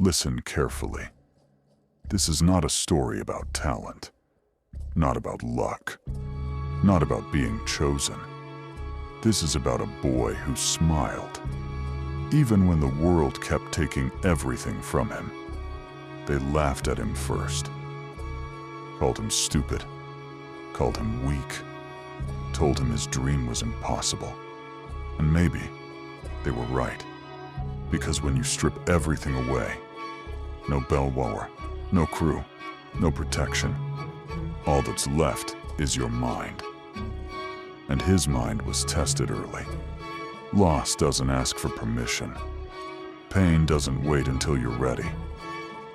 Listen carefully. This is not a story about talent, not about luck, not about being chosen. This is about a boy who smiled. Even when the world kept taking everything from him, they laughed at him first, called him stupid, called him weak, told him his dream was impossible. And maybe they were right, because when you strip everything away, no bellwether, no crew, no protection, all that's left is your mind. And his mind was tested early. Loss doesn't ask for permission. Pain doesn't wait until you're ready.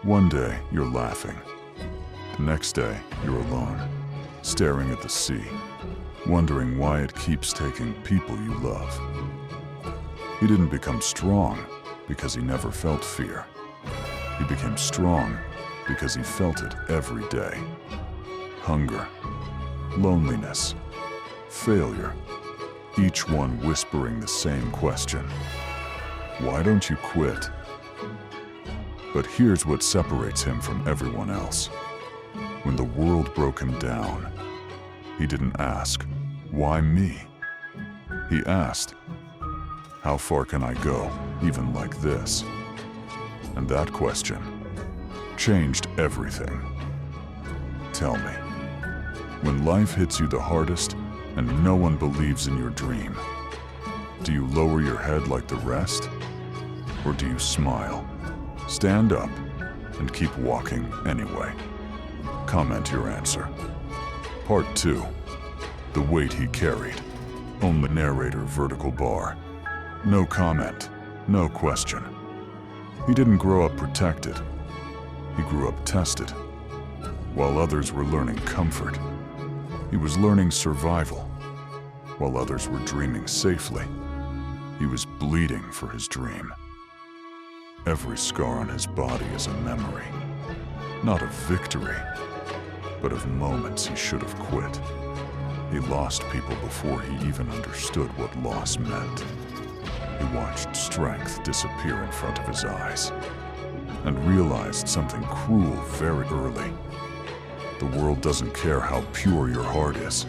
One day, you're laughing. The next day, you're alone, staring at the sea, wondering why it keeps taking people you love. He didn't become strong because he never felt fear. He became strong because he felt it every day. Hunger, loneliness, failure, each one whispering the same question. Why don't you quit? But here's what separates him from everyone else. When the world broke him down, he didn't ask, why me? He asked, how far can I go, even like this? And that question changed everything. Tell me, when life hits you the hardest and no one believes in your dream, do you lower your head like the rest? Or do you smile, stand up, and keep walking anyway? Comment your answer. Part 2. The weight he carried. Only narrator vertical bar. No comment, no question. He didn't grow up protected. He grew up tested. While others were learning comfort, he was learning survival. While others were dreaming safely, he was bleeding for his dream. Every scar on his body is a memory, not of victory, but of moments he should have quit. He lost people before he even understood what loss meant. He watched strength disappear in front of his eyes and realized something cruel very early. The world doesn't care how pure your heart is.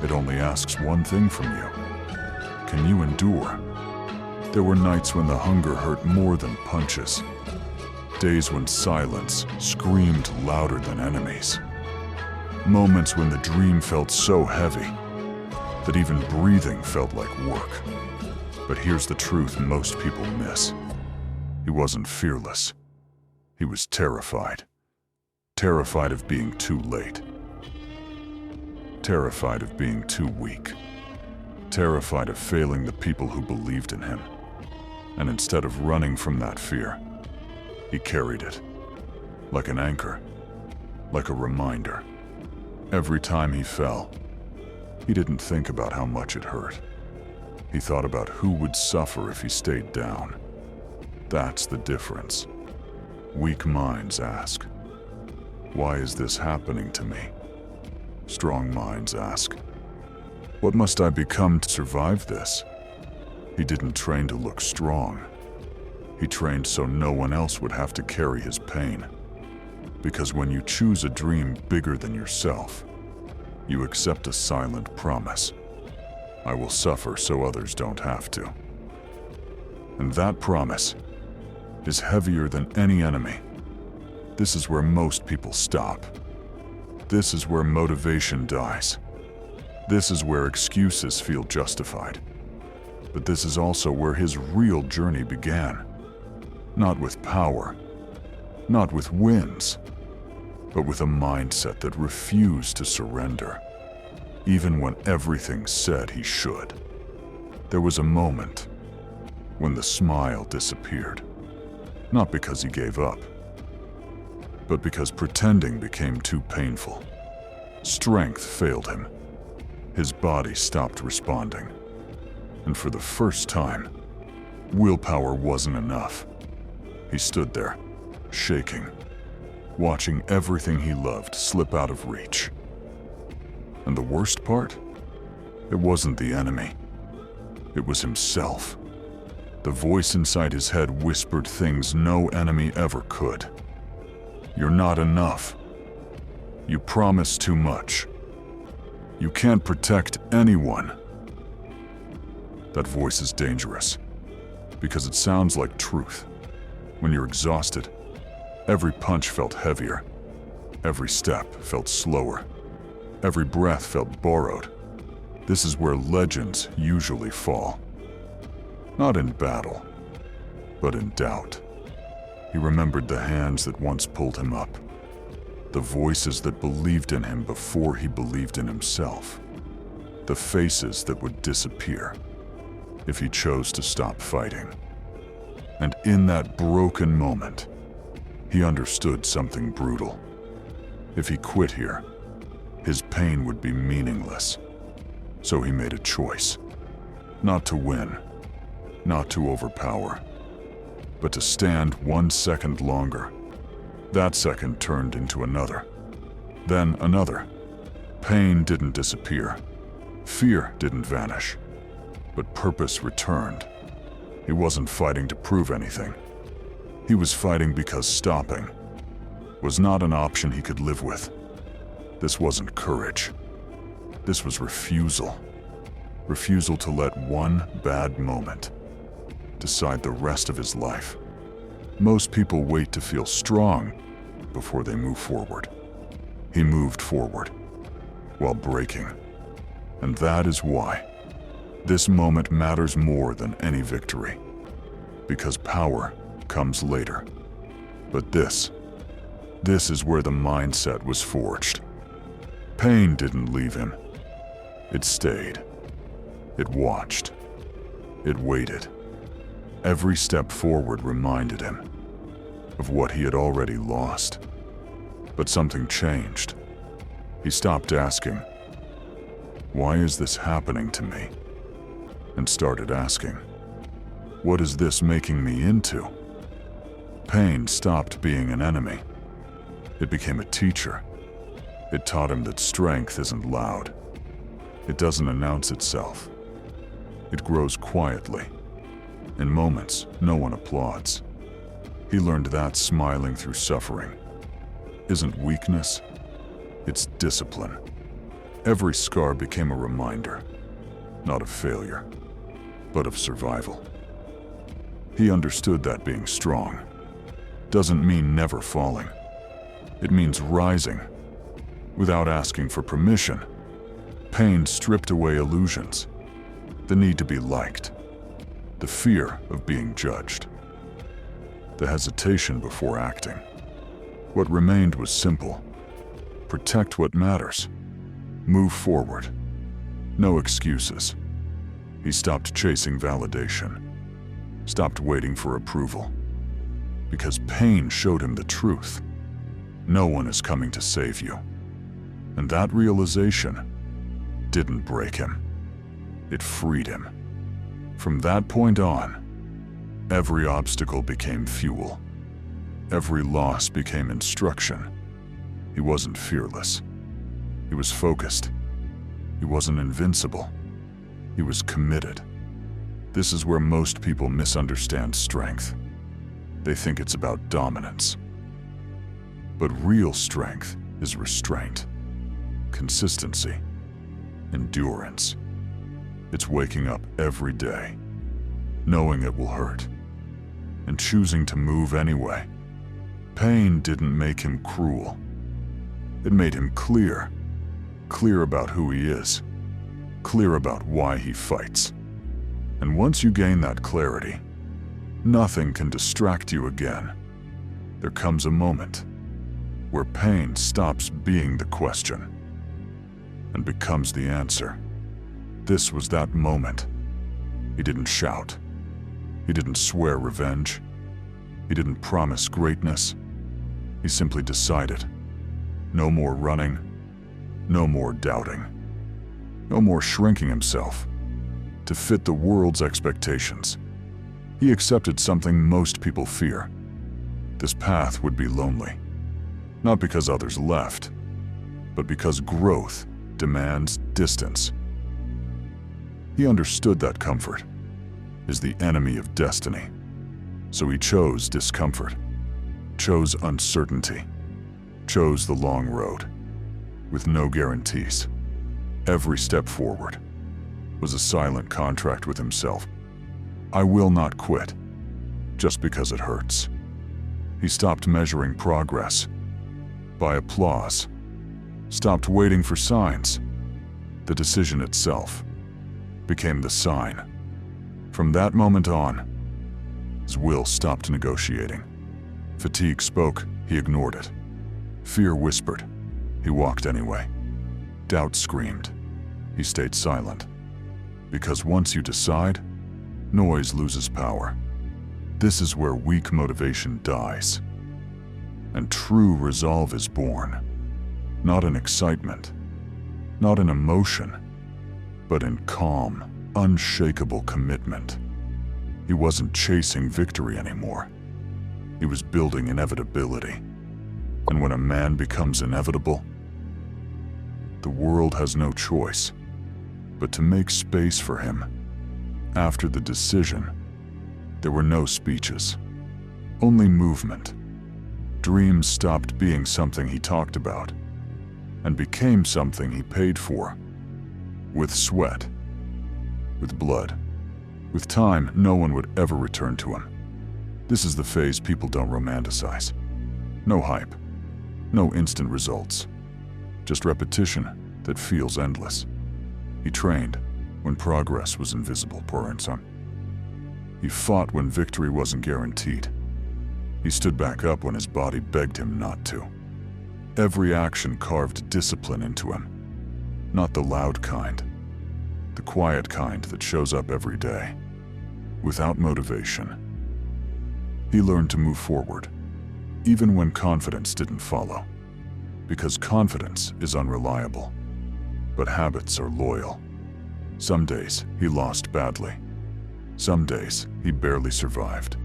It only asks one thing from you. Can you endure? There were nights when the hunger hurt more than punches. Days when silence screamed louder than enemies. Moments when the dream felt so heavy that even breathing felt like work. But here's the truth most people miss. He wasn't fearless. He was terrified. Terrified of being too late. Terrified of being too weak. Terrified of failing the people who believed in him. And instead of running from that fear, he carried it. Like an anchor. Like a reminder. Every time he fell, he didn't think about how much it hurt. He thought about who would suffer if he stayed down. That's the difference. Weak minds ask, why is this happening to me? Strong minds ask, what must I become to survive this? He didn't train to look strong. He trained so no one else would have to carry his pain. Because when you choose a dream bigger than yourself, you accept a silent promise. I will suffer so others don't have to. And that promise is heavier than any enemy. This is where most people stop. This is where motivation dies. This is where excuses feel justified. But this is also where his real journey began. Not with power, not with wins, but with a mindset that refused to surrender, even when everything said he should. There was a moment when the smile disappeared, not because he gave up, but because pretending became too painful. Strength failed him. His body stopped responding. And for the first time, willpower wasn't enough. He stood there, shaking, watching everything he loved slip out of reach. And the worst part? It wasn't the enemy. It was himself. The voice inside his head whispered things no enemy ever could. You're not enough. You promise too much. You can't protect anyone. That voice is dangerous because it sounds like truth. When you're exhausted, every punch felt heavier. Every step felt slower. Every breath felt borrowed. This is where legends usually fall. Not in battle, but in doubt. He remembered the hands that once pulled him up, the voices that believed in him before he believed in himself, the faces that would disappear if he chose to stop fighting. And in that broken moment, he understood something brutal. If he quit here, his pain would be meaningless. So he made a choice. Not to win, not to overpower, but to stand 1 second longer. That second turned into another, then another. Pain didn't disappear. Fear didn't vanish. But purpose returned. He wasn't fighting to prove anything. He was fighting because stopping was not an option he could live with. This wasn't courage. This was refusal. Refusal to let one bad moment decide the rest of his life. Most people wait to feel strong before they move forward. He moved forward while breaking. And that is why this moment matters more than any victory. Because power comes later. But this is where the mindset was forged. Pain didn't leave him. It stayed. It watched. It waited. Every step forward reminded him of what he had already lost. But something changed. He stopped asking, "Why is this happening to me?" and started asking, "What is this making me into?" Pain stopped being an enemy. It became a teacher. It taught him that strength isn't loud. It doesn't announce itself. It grows quietly. In moments, no one applauds. He learned that smiling through suffering isn't weakness, it's discipline. Every scar became a reminder, not of failure, but of survival. He understood that being strong doesn't mean never falling. It means rising without asking for permission. Pain stripped away illusions, the need to be liked, the fear of being judged, the hesitation before acting. What remained was simple. Protect what matters. Move forward. No excuses. He stopped chasing validation, stopped waiting for approval, because pain showed him the truth. No one is coming to save you. And that realization didn't break him. It freed him. From that point on, every obstacle became fuel. Every loss became instruction. He wasn't fearless. He was focused. He wasn't invincible. He was committed. This is where most people misunderstand strength. They think it's about dominance. But real strength is restraint, consistency, endurance. It's waking up every day, knowing it will hurt, and choosing to move anyway. Pain didn't make him cruel. It made him clear. Clear about who he is. Clear about why he fights. And once you gain that clarity, nothing can distract you again. There comes a moment where pain stops being the question and becomes the answer. This was that moment. He didn't shout. He didn't swear revenge. He didn't promise greatness. He simply decided. No more running. No more doubting. No more shrinking himself to fit the world's expectations. He accepted something most people fear. This path would be lonely. Not because others left, but because growth demands distance. He understood that comfort. is the enemy of destiny. So he chose discomfort, chose uncertainty, chose the long road, with no guarantees. Every step forward was a silent contract with himself. I will not quit, just because it hurts. He stopped measuring progress by applause, stopped waiting for signs. The decision itself became the sign. From that moment on, his will stopped negotiating. Fatigue spoke, he ignored it. Fear whispered, he walked anyway. Doubt screamed, he stayed silent. Because once you decide, noise loses power. This is where weak motivation dies, and true resolve is born. Not in excitement, not in emotion, but in calm, unshakable commitment. He wasn't chasing victory anymore. He was building inevitability. And when a man becomes inevitable, the world has no choice but to make space for him. After the decision, there were no speeches, only movement. Dreams stopped being something he talked about and became something he paid for. With sweat, with blood, with time no one would ever return to him. This is the phase people don't romanticize. No hype, no instant results, just repetition that feels endless. He trained when progress was invisible, poor son. He fought when victory wasn't guaranteed. He stood back up when his body begged him not to. Every action carved discipline into him. Not the loud kind, the quiet kind that shows up every day, without motivation. He learned to move forward, even when confidence didn't follow. Because confidence is unreliable, but habits are loyal. Some days he lost badly. Some days he barely survived.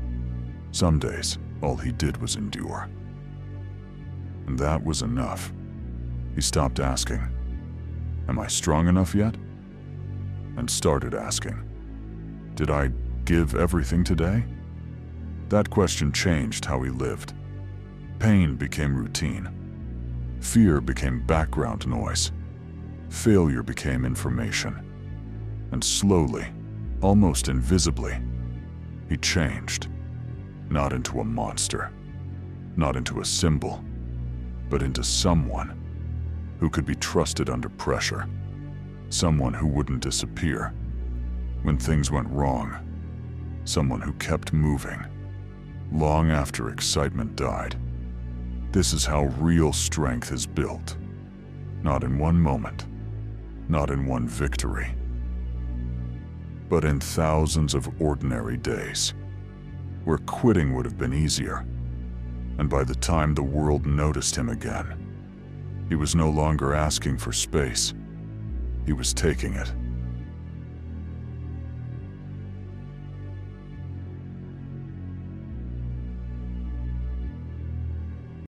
Some days all he did was endure. And that was enough. He stopped asking, "Am I strong enough yet?" and started asking, "Did I give everything today?" That question changed how he lived. Pain became routine. Fear became background noise. Failure became information. And slowly, almost invisibly, he changed. Not into a monster, not into a symbol, but into someone who could be trusted under pressure. Someone who wouldn't disappear when things went wrong. Someone who kept moving long after excitement died. This is how real strength is built. Not in one moment, not in one victory, but in thousands of ordinary days, where quitting would have been easier. And by the time the world noticed him again, he was no longer asking for space. He was taking it.